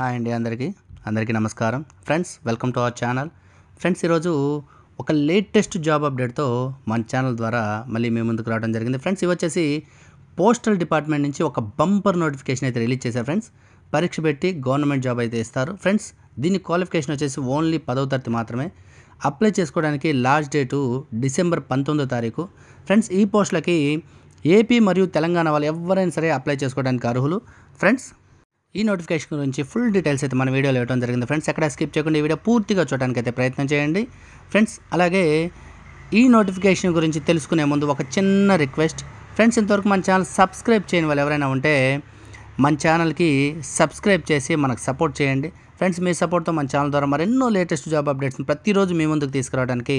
Hi అండి అందరికీ నమస్కారం friends, welcome to our channel. Friends, ఈరోజు ఒక లేటెస్ట్ జాబ్ అప్డేట్తో మన ఛానల్ ద్వారా మళ్ళీ మేము ముందుకు రావడం జరిగింది. ఫ్రెండ్స్, ఇవి వచ్చేసి పోస్టల్ డిపార్ట్మెంట్ నుంచి ఒక బంపర్ నోటిఫికేషన్ అయితే రిలీజ్ చేశారు. ఫ్రెండ్స్, పరీక్ష పెట్టి గవర్నమెంట్ జాబ్ అయితే ఇస్తారు. ఫ్రెండ్స్, దీని క్వాలిఫికేషన్ వచ్చేసి ఓన్లీ 10వ తరగతి మాత్రమే. అప్లై చేసుకోవడానికి లాస్ట్ డేటు డిసెంబర్ 19వ తారీఖు. ఫ్రెండ్స్, ఈ పోస్టులకి ఏపీ మరియు తెలంగాణ వాళ్ళు ఎవరైనా సరే అప్లై చేసుకోవడానికి అర్హులు. ఫ్రెండ్స్, ఈ నోటిఫికేషన్ గురించి ఫుల్ డీటెయిల్స్ అయితే మన వీడియోలో ఇవ్వడం జరిగింది. ఫ్రెండ్స్, ఎక్కడ స్కిప్ చేయకుండా ఈ వీడియో పూర్తిగా చూడడానికి అయితే ప్రయత్నం చేయండి. ఫ్రెండ్స్, అలాగే ఈ నోటిఫికేషన్ గురించి తెలుసుకునే ముందు ఒక చిన్న రిక్వెస్ట్. ఫ్రెండ్స్, ఇంతవరకు మన ఛానల్ సబ్స్క్రైబ్ చేయని వాళ్ళు ఎవరైనా ఉంటే మన ఛానల్కి సబ్స్క్రైబ్ చేసి మనకు సపోర్ట్ చేయండి. ఫ్రెండ్స్, మీ సపోర్ట్తో మన ఛానల్ ద్వారా మరెన్నో లేటెస్ట్ జాబ్ అప్డేట్స్ని ప్రతిరోజు మీ ముందుకు తీసుకురావడానికి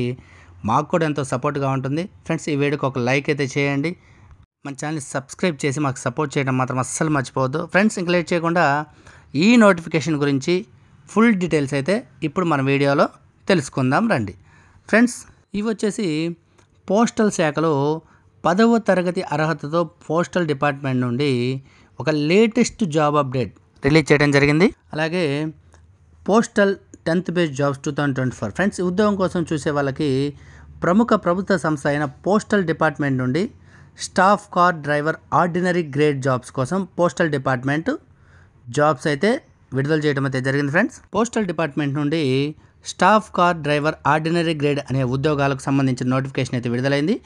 మాకు కూడా ఎంతో సపోర్ట్గా ఉంటుంది. ఫ్రెండ్స్, ఈ వీడియోకి ఒక లైక్ అయితే చేయండి. మన ఛానల్ని సబ్స్క్రైబ్ చేసి మాకు సపోర్ట్ చేయడం మాత్రం అస్సలు మర్చిపోవద్దు. ఫ్రెండ్స్, ఇంక లేట్ చేయకుండా ఈ నోటిఫికేషన్ గురించి ఫుల్ డీటెయిల్స్ అయితే ఇప్పుడు మన వీడియోలో తెలుసుకుందాం రండి. ఫ్రెండ్స్, ఇవి వచ్చేసి పోస్టల్ శాఖలో 10వ తరగతి అర్హతతో పోస్టల్ డిపార్ట్మెంట్ నుండి ఒక లేటెస్ట్ జాబ్ అప్డేట్ రిలీజ్ చేయడం జరిగింది. అలాగే postal 10th base jobs 2024. Friends, ఉద్యోగం కోసం చూసే వాళ్ళకి ప్రముఖ ప్రభుత్వ సంస్థ అయిన పోస్టల్ డిపార్ట్మెంట్ నుండి staff car driver ordinary grade jobs కోసం పోస్టల్ డిపార్ట్మెంట్ జాబ్స్ అయితే విడుదల చేయడం అయితే జరిగింది. ఫ్రెండ్స్, పోస్టల్ డిపార్ట్మెంట్ నుండి staff car driver ordinary grade అనే ఉద్యోగాలకు సంబంధించిన నోటిఫికేషన్ అయితే విడుదలైంది.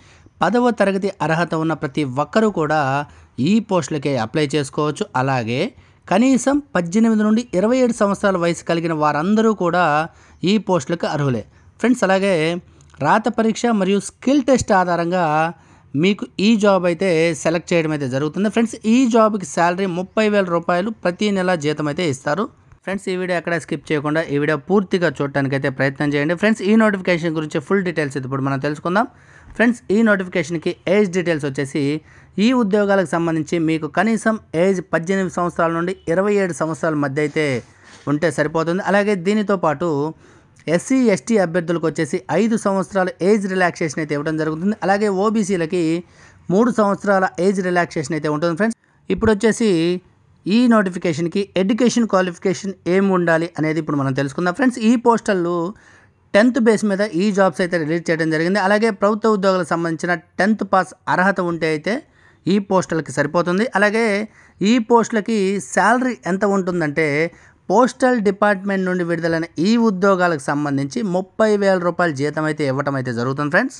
10వ తరగతి అర్హత ఉన్న ప్రతి ఒక్కరూ కూడా ఈ పోస్టులకే అప్లై చేసుకోవచ్చు. అలాగే కనీసం 18 నుండి 27 సంవత్సరాల వయసు కలిగిన వారందరూ కూడా ఈ పోస్టులకు అర్హులే. ఫ్రెండ్స్, అలాగే రాత పరీక్ష మరియు స్కిల్ టెస్ట్ ఆధారంగా మీకు ఈ జాబ్ అయితే సెలెక్ట్ చేయడం అయితే జరుగుతుంది. ఫ్రెండ్స్, ఈ జాబ్కి శాలరీ 30,000 రూపాయలు ప్రతి నెల జీతం అయితే ఇస్తారు. ఫ్రెండ్స్, ఈ వీడియో ఎక్కడ స్కిప్ చేయకుండా ఈ వీడియో పూర్తిగా చూడటానికి అయితే ప్రయత్నం చేయండి. ఫ్రెండ్స్, ఈ నోటిఫికేషన్ గురించి ఫుల్ డీటెయిల్స్ ఇప్పుడు మనం తెలుసుకుందాం. ఫ్రెండ్స్, ఈ నోటిఫికేషన్కి ఏజ్ డీటెయిల్స్ వచ్చేసి ఈ ఉద్యోగాలకు సంబంధించి మీకు కనీసం ఏజ్ 18 సంవత్సరాల నుండి 27 సంవత్సరాల మధ్య అయితే ఉంటే సరిపోతుంది. అలాగే దీనితో పాటు ఎస్సీ ఎస్టీ అభ్యర్థులకు వచ్చేసి 5 సంవత్సరాల ఏజ్ రిలాక్సేషన్ అయితే ఇవ్వడం జరుగుతుంది. అలాగే ఓబీసీలకి 3 సంవత్సరాల ఏజ్ రిలాక్సేషన్ అయితే ఉంటుంది. ఫ్రెండ్స్, ఇప్పుడు వచ్చేసి ఈ నోటిఫికేషన్కి ఎడ్యుకేషన్ క్వాలిఫికేషన్ ఏం ఉండాలి అనేది ఇప్పుడు మనం తెలుసుకుందాం. ఫ్రెండ్స్, ఈ పోస్టల్లో 10th బేస్ మీద ఈ జాబ్స్ అయితే రిలీజ్ చేయడం జరిగింది. అలాగే ప్రభుత్వ ఉద్యోగాలకు సంబంధించిన 10th పాస్ అర్హత ఉంటే అయితే ఈ పోస్టులకి సరిపోతుంది. అలాగే ఈ పోస్టులకి శాలరీ ఎంత ఉంటుందంటే పోస్టల్ డిపార్ట్మెంట్ నుండి విడుదలైన ఈ ఉద్యోగాలకు సంబంధించి 30,000 రూపాయల జీతం అయితే ఇవ్వటం అయితే జరుగుతుంది. ఫ్రెండ్స్,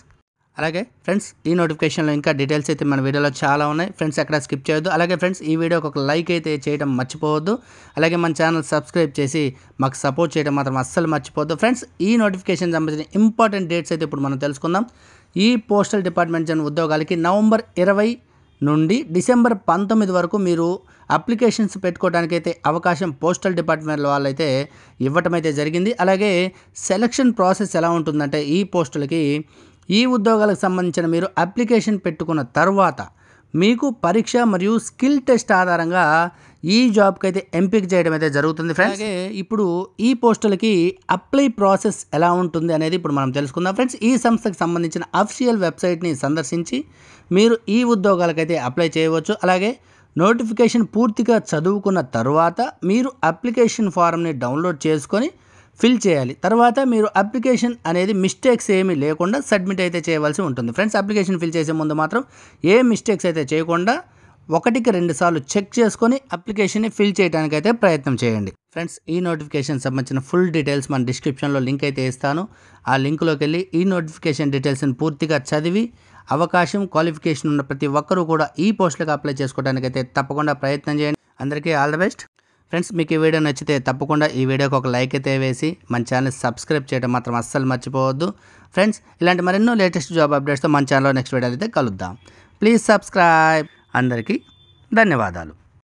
అలాగే ఫ్రెండ్స్, ఈ నోటిఫికేషన్లో ఇంకా డీటెయిల్స్ అయితే మన వీడియోలో చాలా ఉన్నాయి. ఫ్రెండ్స్, ఎక్కడ స్కిప్ చేయొద్దు. అలాగే ఫ్రెండ్స్, ఈ వీడియోకి ఒక లైక్ అయితే చేయడం మర్చిపోవద్దు. అలాగే మన ఛానల్ సబ్స్క్రైబ్ చేసి మాకు సపోర్ట్ చేయడం మాత్రం అస్సలు మర్చిపోవద్దు. ఫ్రెండ్స్, ఈ నోటిఫికేషన్ సంబంధించిన ఇంపార్టెంట్ డేట్స్ అయితే ఇప్పుడు మనం తెలుసుకుందాం. ఈ పోస్టల్ డిపార్ట్మెంట్ జరిగిన ఉద్యోగాలకి నవంబర్ 20 నుండి డిసెంబర్ 19 వరకు మీరు అప్లికేషన్స్ పెట్టుకోవడానికైతే అవకాశం పోస్టల్ డిపార్ట్మెంట్ వాళ్ళైతే ఇవ్వటం అయితే జరిగింది. అలాగే సెలక్షన్ ప్రాసెస్ ఎలా ఉంటుందంటే ఈ పోస్టులకి ఈ ఉద్యోగాలకు సంబంధించిన మీరు అప్లికేషన్ పెట్టుకున్న తర్వాత మీకు పరీక్ష మరియు స్కిల్ టెస్ట్ ఆధారంగా ఈ జాబ్కి అయితే ఎంపిక చేయడం అయితే జరుగుతుంది. ఫ్రెండ్స్, అలాగే ఇప్పుడు ఈ పోస్టులకి అప్లై ప్రాసెస్ ఎలా ఉంటుంది అనేది ఇప్పుడు మనం తెలుసుకుందాం. ఫ్రెండ్స్, ఈ సంస్థకు సంబంధించిన అఫీషియల్ వెబ్సైట్ని సందర్శించి మీరు ఈ ఉద్యోగాలకైతే అప్లై చేయవచ్చు. అలాగే నోటిఫికేషన్ పూర్తిగా చదువుకున్న తర్వాత మీరు అప్లికేషన్ ఫారంని డౌన్లోడ్ చేసుకొని ఫిల్ చేయాలి. తర్వాత మీరు అప్లికేషన్ అనేది మిస్టేక్స్ ఏమీ లేకుండా సబ్మిట్ అయితే చేయవలసి ఉంటుంది. ఫ్రెండ్స్, అప్లికేషన్ ఫిల్ చేసే ముందు మాత్రం ఏ మిస్టేక్స్ అయితే చేయకుండా 1కి 2 సార్లు చెక్ చేసుకొని అప్లికేషన్ని ఫిల్ చేయడానికి అయితే ప్రయత్నం చేయండి. ఫ్రెండ్స్, ఈ నోటిఫికేషన్ సంబంధించిన ఫుల్ డీటెయిల్స్ మన డిస్క్రిప్షన్లో లింక్ అయితే ఇస్తాను. ఆ లింక్లోకి వెళ్ళి ఈ నోటిఫికేషన్ డీటెయిల్స్ని పూర్తిగా చదివి అవకాశం క్వాలిఫికేషన్ ఉన్న ప్రతి ఒక్కరూ కూడా ఈ పోస్టులకు అప్లై చేసుకోవడానికి అయితే తప్పకుండా ప్రయత్నం చేయండి. అందరికీ ఆల్ ద బెస్ట్. ఫ్రెండ్స్, మీకు ఈ వీడియో నచ్చితే తప్పకుండా ఈ వీడియోకి ఒక లైక్ అయితే వేసి మన ఛానల్ సబ్స్క్రైబ్ చేయడం మాత్రం అస్సలు మర్చిపోవద్దు. ఫ్రెండ్స్, ఇలాంటి మరెన్నో లేటెస్ట్ జాబ్ అప్డేట్స్తో మన ఛానల్లో నెక్స్ట్ వీడియో అయితే కలుద్దాం. Please subscribe. అందరికీ ధన్యవాదాలు.